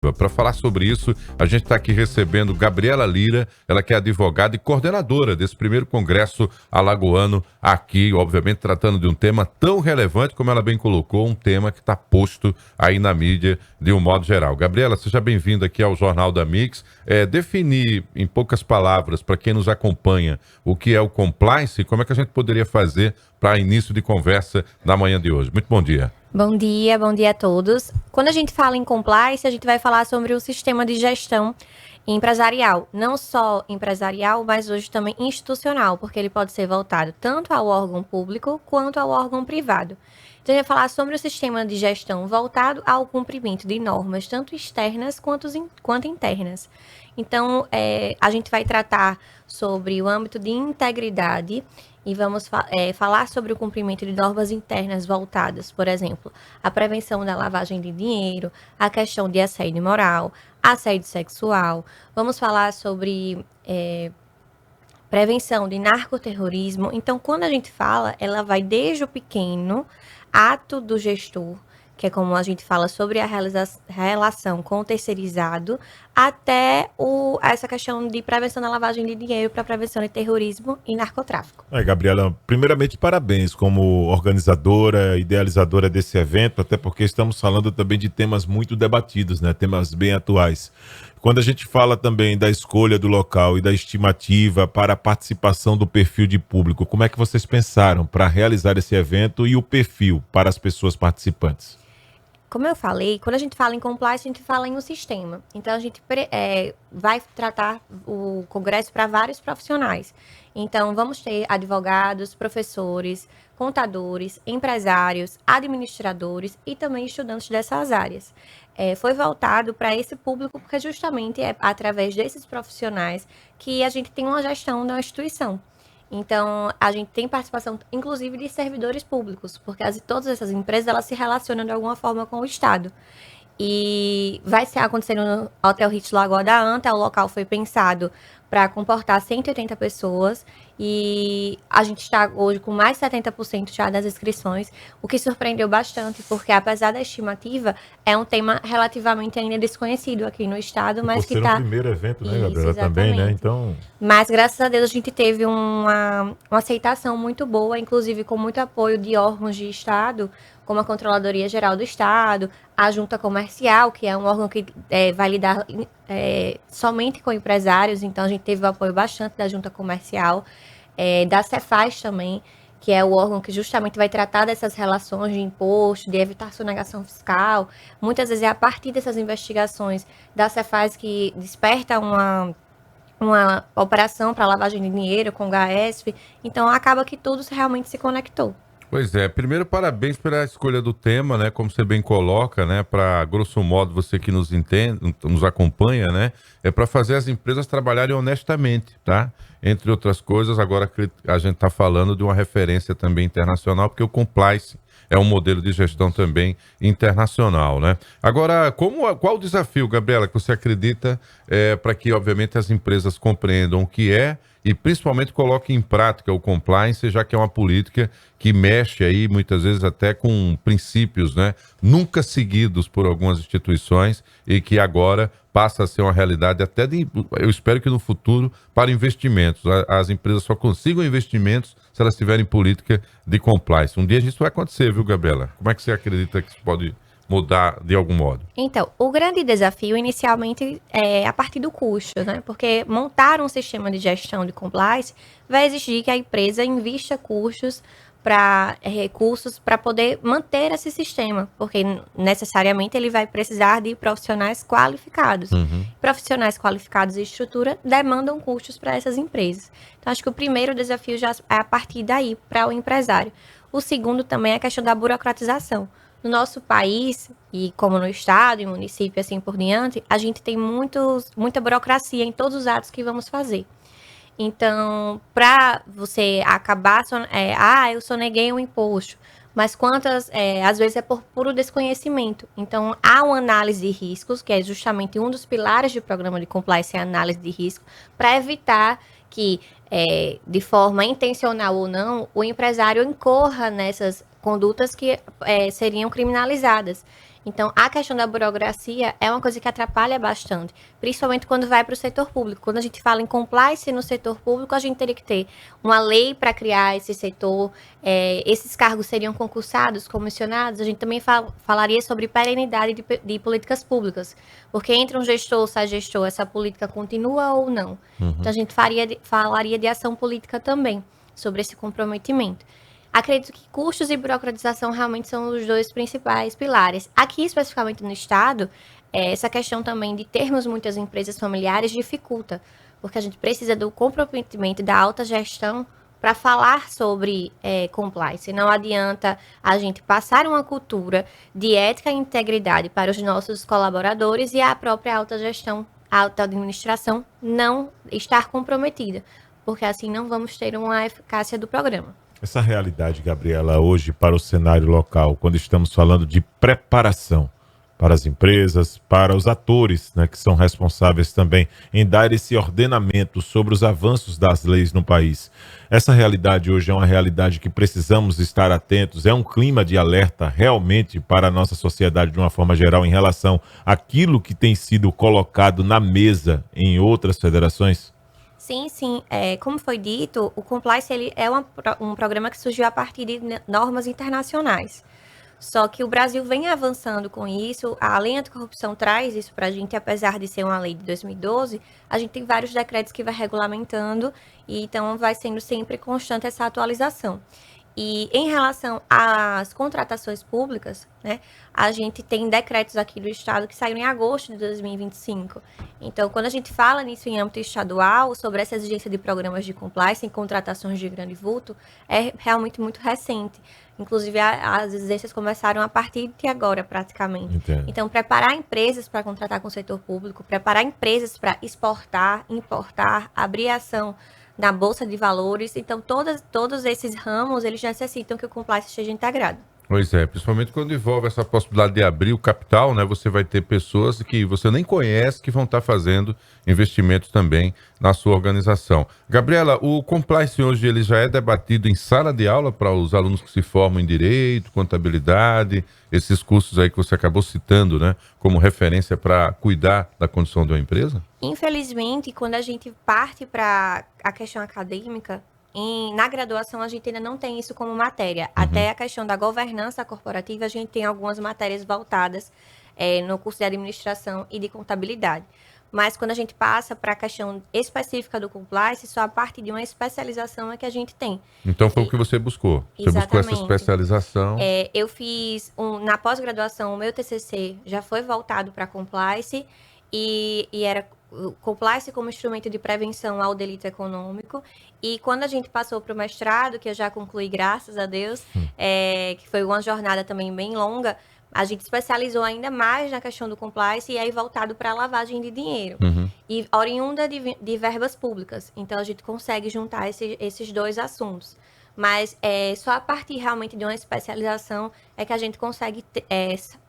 Para falar sobre isso, a gente está aqui recebendo Gabriela Lira, ela que é advogada e coordenadora desse primeiro congresso alagoano aqui, obviamente tratando de um tema tão relevante como ela bem colocou, um tema que está posto aí na mídia de um modo geral. Gabriela, seja bem-vinda aqui ao Jornal da Mix. Definir em poucas palavras para quem nos acompanha o que é o compliance e como é que a gente poderia fazer para início de conversa na manhã de hoje. Muito bom dia. Bom dia a todos. Quando a gente fala em compliance, a gente vai falar sobre o sistema de gestão empresarial, não só empresarial, mas hoje também institucional, porque ele pode ser voltado tanto ao órgão público quanto ao órgão privado. Então, a gente vai falar sobre o sistema de gestão voltado ao cumprimento de normas, tanto externas quanto internas. Então, a gente vai tratar sobre o âmbito de integridade e vamos falar sobre o cumprimento de normas internas voltadas, por exemplo, à prevenção da lavagem de dinheiro, a questão de assédio moral, assédio sexual. Vamos falar sobre prevenção de narcoterrorismo. Então, quando a gente fala, ela vai desde o pequeno ato do gestor, que é como a gente fala sobre a relação com o terceirizado, até essa questão de prevenção da lavagem de dinheiro para prevenção de terrorismo e narcotráfico. Gabriela, primeiramente parabéns como organizadora, idealizadora desse evento, até porque estamos falando também de temas muito debatidos, né? Temas bem atuais. Quando a gente fala também da escolha do local e da estimativa para a participação do perfil de público, como é que vocês pensaram para realizar esse evento e o perfil para as pessoas participantes? Como eu falei, quando a gente fala em compliance, a gente fala em um sistema. Então, a gente vai tratar o congresso para vários profissionais. Então, vamos ter advogados, professores, contadores, empresários, administradores e também estudantes dessas áreas. Foi voltado para esse público porque justamente é através desses profissionais que a gente tem uma gestão da instituição. Então, a gente tem participação, inclusive, de servidores públicos, porque todas essas empresas, elas se relacionam de alguma forma com o Estado. E vai ser acontecendo no Hotel Ritz Lagoa da Anta, o local foi pensado para comportar 180 pessoas e a gente está hoje com mais de 70% já das inscrições, o que surpreendeu bastante, porque apesar da estimativa, é um tema relativamente ainda desconhecido aqui no estado, mas que está... Por ser o primeiro evento, né, Gabriela, também, né? Então... Mas, graças a Deus, a gente teve uma aceitação muito boa, inclusive com muito apoio de órgãos de estado, como a Controladoria Geral do Estado, a Junta Comercial, que é um órgão que vai lidar somente com empresários, então a gente teve o apoio bastante da Junta Comercial, da Cefaz também, que é o órgão que justamente vai tratar dessas relações de imposto, de evitar sonegação fiscal. Muitas vezes é a partir dessas investigações da Cefaz que desperta uma operação para lavagem de dinheiro com o GAESF, então acaba que tudo realmente se conectou. Pois é, primeiro parabéns pela escolha do tema, né, como você bem coloca, né, para grosso modo você que nos entende, nos acompanha, né, é para fazer as empresas trabalharem honestamente, tá? Entre outras coisas, agora a gente está falando de uma referência também internacional, porque o compliance é um modelo de gestão também internacional, né? Agora, qual o desafio, Gabriela, que você acredita para que, obviamente, as empresas compreendam o que é e principalmente coloquem em prática o compliance, já que é uma política que mexe aí muitas vezes até com princípios, né, nunca seguidos por algumas instituições e que agora passa a ser uma realidade até eu espero que no futuro, para investimentos. As empresas só consigam investimentos se elas tiverem política de compliance. Um dia isso vai acontecer, viu, Gabriela? Como é que você acredita que isso pode mudar de algum modo? Então, o grande desafio inicialmente é a partir do custo, né? Porque montar um sistema de gestão de compliance vai exigir que a empresa invista recursos para poder manter esse sistema, porque necessariamente ele vai precisar de profissionais qualificados. Profissionais qualificados e estrutura demandam custos para essas empresas. Então, acho que o primeiro desafio já é a partir daí para o empresário. O segundo também é a questão da burocratização. No nosso país, e como no estado e município, assim por diante, a gente tem muita burocracia em todos os atos que vamos fazer. Então, para você acabar, eu soneguei um imposto, mas às vezes é por puro desconhecimento. Então, há uma análise de riscos, que é justamente um dos pilares do programa de compliance, é a análise de risco, para evitar que, de forma intencional ou não, o empresário incorra nessas condutas que seriam criminalizadas. Então, a questão da burocracia é uma coisa que atrapalha bastante, principalmente quando vai para o setor público. Quando a gente fala em compliance no setor público, a gente teria que ter uma lei para criar esse setor, esses cargos seriam concursados, comissionados, a gente também falaria sobre perenidade de políticas públicas, porque entre um gestor, sai gestor, essa política continua ou não. Então, a gente falaria de ação política também, sobre esse comprometimento. Acredito que custos e burocratização realmente são os dois principais pilares. Aqui, especificamente no Estado, essa questão também de termos muitas empresas familiares dificulta, porque a gente precisa do comprometimento da alta gestão para falar sobre compliance. Não adianta a gente passar uma cultura de ética e integridade para os nossos colaboradores e a própria alta gestão, a alta administração não estar comprometida, porque assim não vamos ter uma eficácia do programa. Essa realidade, Gabriela, hoje para o cenário local, quando estamos falando de preparação para as empresas, para os atores, né, que são responsáveis também em dar esse ordenamento sobre os avanços das leis no país. Essa realidade hoje é uma realidade que precisamos estar atentos, é um clima de alerta realmente para a nossa sociedade de uma forma geral em relação àquilo que tem sido colocado na mesa em outras federações? Sim. Como foi dito, o Compliance ele é um programa que surgiu a partir de normas internacionais. Só que o Brasil vem avançando com isso, a lei anticorrupção traz isso para a gente, apesar de ser uma lei de 2012, a gente tem vários decretos que vai regulamentando, e então vai sendo sempre constante essa atualização. E em relação às contratações públicas, né, a gente tem decretos aqui do Estado que saíram em agosto de 2025. Então, quando a gente fala nisso em âmbito estadual, sobre essa exigência de programas de compliance em contratações de grande vulto, é realmente muito recente. Inclusive, as exigências começaram a partir de agora, praticamente. Entendo. Então, preparar empresas para contratar com o setor público, preparar empresas para exportar, importar, abrir ação na Bolsa de Valores. Então, todos esses ramos, eles necessitam que o compliance esteja integrado. Pois é, principalmente quando envolve essa possibilidade de abrir o capital, né? Você vai ter pessoas que você nem conhece que vão estar fazendo investimentos também na sua organização. Gabriela, o compliance hoje ele já é debatido em sala de aula para os alunos que se formam em direito, contabilidade, esses cursos aí que você acabou citando, né? Como referência para cuidar da condição de uma empresa? Infelizmente, quando a gente parte para a questão acadêmica, na graduação a gente ainda não tem isso como matéria. Até a questão da governança corporativa, a gente tem algumas matérias voltadas no curso de administração e de contabilidade. Mas quando a gente passa para a questão específica do compliance, só a partir de uma especialização é que a gente tem. Então foi o que você buscou. Você buscou essa Exatamente. especialização. Eu fiz, na pós-graduação, o meu TCC já foi voltado para compliance e era compliance como instrumento de prevenção ao delito econômico. E quando a gente passou para o mestrado, que eu já concluí, graças a Deus, que foi uma jornada também bem longa, a gente especializou ainda mais na questão do compliance e aí voltado para a lavagem de dinheiro. E oriunda de verbas públicas. Então, a gente consegue juntar esses dois assuntos. Mas só a partir realmente de uma especialização é que a gente consegue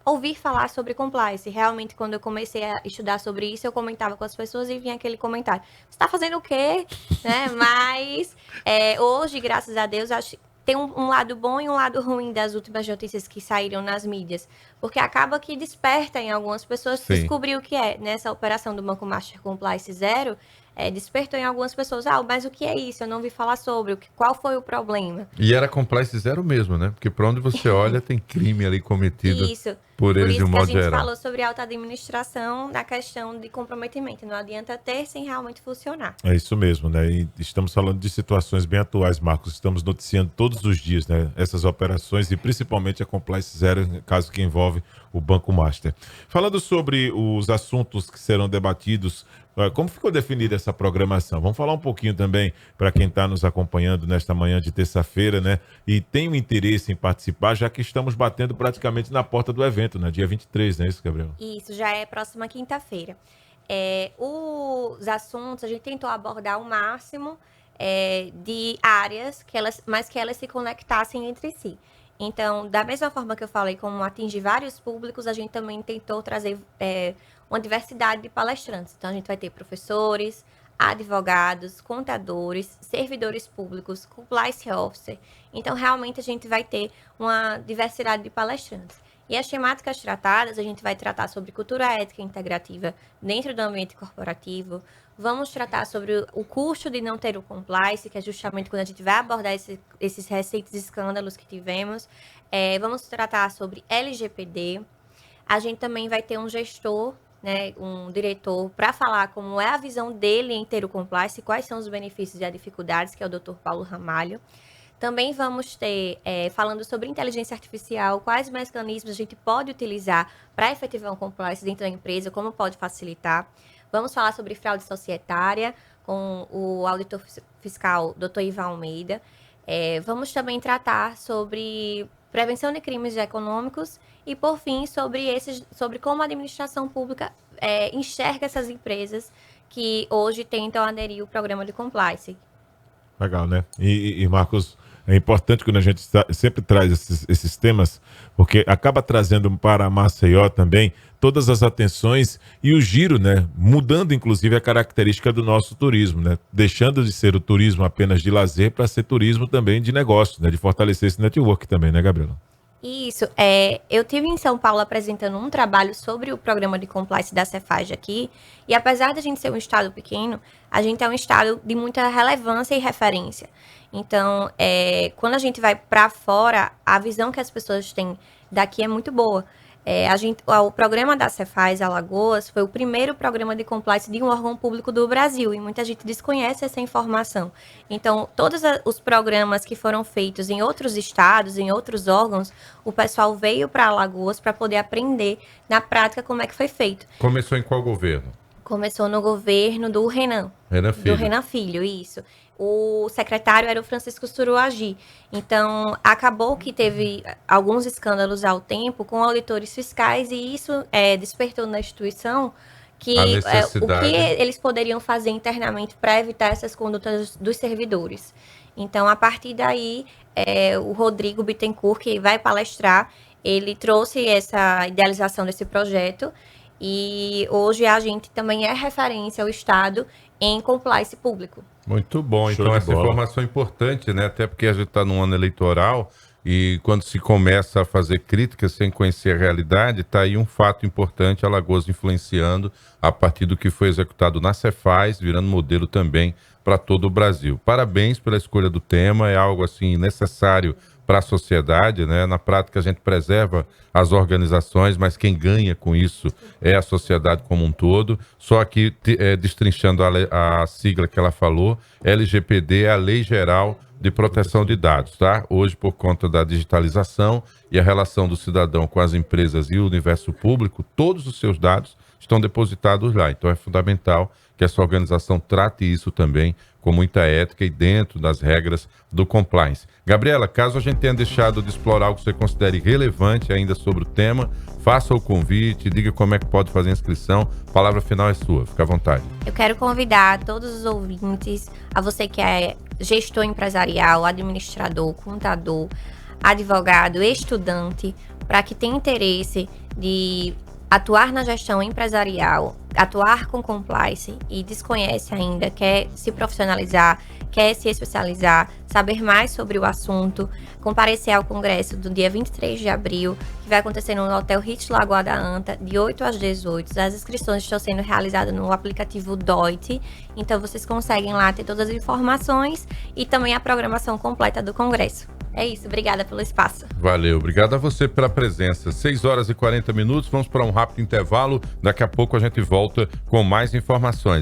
ouvir falar sobre compliance. Realmente, quando eu comecei a estudar sobre isso, eu comentava com as pessoas e vinha aquele comentário. Você está fazendo o quê? Né? Mas hoje, graças a Deus, acho tem um lado bom e um lado ruim das últimas notícias que saíram nas mídias. Porque acaba que desperta em algumas pessoas descobrir o que é. Nessa operação do Banco Master Compliance Zero, despertou em algumas pessoas, mas o que é isso? Eu não ouvi falar sobre, qual foi o problema? E era compliance zero mesmo, né? Porque para onde você olha tem crime ali cometido por eles de um modo geral. Por isso que a gente falou sobre alta administração na questão de comprometimento. Não adianta ter sem realmente funcionar. É isso mesmo, né? E estamos falando de situações bem atuais, Marcos. Estamos noticiando todos os dias, né? Essas operações e principalmente a compliance zero, caso que envolve o Banco Master. Falando sobre os assuntos que serão debatidos, como ficou definida essa programação? Vamos falar um pouquinho também para quem está nos acompanhando nesta manhã de terça-feira, né? E tem o interesse em participar, já que estamos batendo praticamente na porta do evento, né? Dia 23, não é isso, Gabriel? Isso, já é próxima quinta-feira. Os assuntos, a gente tentou abordar o máximo de áreas, mas que elas se conectassem entre si. Então, da mesma forma que eu falei, como atingir vários públicos, a gente também tentou trazer uma diversidade de palestrantes. Então, a gente vai ter professores, advogados, contadores, servidores públicos, compliance officer. Então, realmente, a gente vai ter uma diversidade de palestrantes. E as temáticas tratadas, a gente vai tratar sobre cultura ética integrativa dentro do ambiente corporativo. Vamos tratar sobre o custo de não ter o compliance, que é justamente quando a gente vai abordar esses recentes escândalos que tivemos. Vamos tratar sobre LGPD. A gente também vai ter um gestor, né, um diretor, para falar como é a visão dele em ter o compliance, quais são os benefícios e as dificuldades, que é o Dr. Paulo Ramalho. Também vamos ter, falando sobre inteligência artificial, quais mecanismos a gente pode utilizar para efetivar um compliance dentro da empresa, como pode facilitar. Vamos falar sobre fraude societária com o auditor fiscal Dr. Ivan Almeida. Vamos também tratar sobre prevenção de crimes econômicos e, por fim, sobre como a administração pública enxerga essas empresas que hoje tentam aderir ao programa de compliance. Legal, né? E Marcos, é importante quando a gente sempre traz esses temas, porque acaba trazendo para Maceió também todas as atenções e o giro, né? Mudando, inclusive, a característica do nosso turismo, né? Deixando de ser o turismo apenas de lazer para ser turismo também de negócio, né? De fortalecer esse network também, né, Gabriela? Isso. Eu estive em São Paulo apresentando um trabalho sobre o programa de compliance da Cefaz aqui, e apesar de a gente ser um estado pequeno, a gente é um estado de muita relevância e referência. Então, quando a gente vai para fora, a visão que as pessoas têm daqui é muito boa. O programa da Cefaz Alagoas foi o primeiro programa de compliance de um órgão público do Brasil, e muita gente desconhece essa informação. Então, todos os programas que foram feitos em outros estados, em outros órgãos, o pessoal veio para Alagoas para poder aprender na prática como é que foi feito. Começou em qual governo? Começou no governo do Renan. Renan Filho. Do Renan Filho, isso. O secretário era o Francisco Suruagi. Então, acabou que teve alguns escândalos ao tempo com auditores fiscais, e isso despertou na instituição que o que eles poderiam fazer internamente para evitar essas condutas dos servidores. Então, a partir daí, o Rodrigo Bittencourt, que vai palestrar, ele trouxe essa idealização desse projeto, e hoje a gente também é referência ao Estado em compliance público. Muito bom. Show Então, de essa bola. informação é importante, né? Até porque a gente está num ano eleitoral e quando se começa a fazer críticas sem conhecer a realidade, está aí um fato importante, Alagoas influenciando a partir do que foi executado na Cefaz, virando modelo também para todo o Brasil. Parabéns pela escolha do tema, é algo assim necessário para a sociedade, né? Na prática a gente preserva as organizações, mas quem ganha com isso é a sociedade como um todo. Só que destrinchando a sigla que ela falou, LGPD é a Lei Geral de Proteção de Dados, tá? Hoje, por conta da digitalização e a relação do cidadão com as empresas e o universo público, todos os seus dados estão depositados lá. Então é fundamental que essa organização trate isso também com muita ética e dentro das regras do compliance. Gabriela, caso a gente tenha deixado de explorar algo que você considere relevante ainda sobre o tema, faça o convite, diga como é que pode fazer a inscrição. A palavra final é sua, fica à vontade. Eu quero convidar todos os ouvintes, a você que é gestor empresarial, administrador, contador, advogado, estudante, para que tenha interesse de atuar na gestão empresarial, atuar com compliance e desconhece ainda, quer se profissionalizar, quer se especializar, saber mais sobre o assunto, comparecer ao congresso do dia 23 de abril, que vai acontecer no Hotel Ritz Lagoa da Anta, de 8 às 18. As inscrições estão sendo realizadas no aplicativo DOIT, então vocês conseguem lá ter todas as informações e também a programação completa do congresso. É isso, obrigada pelo espaço. Valeu, obrigado a você pela presença. 6 horas e 40 minutos, vamos para um rápido intervalo. Daqui a pouco a gente volta com mais informações.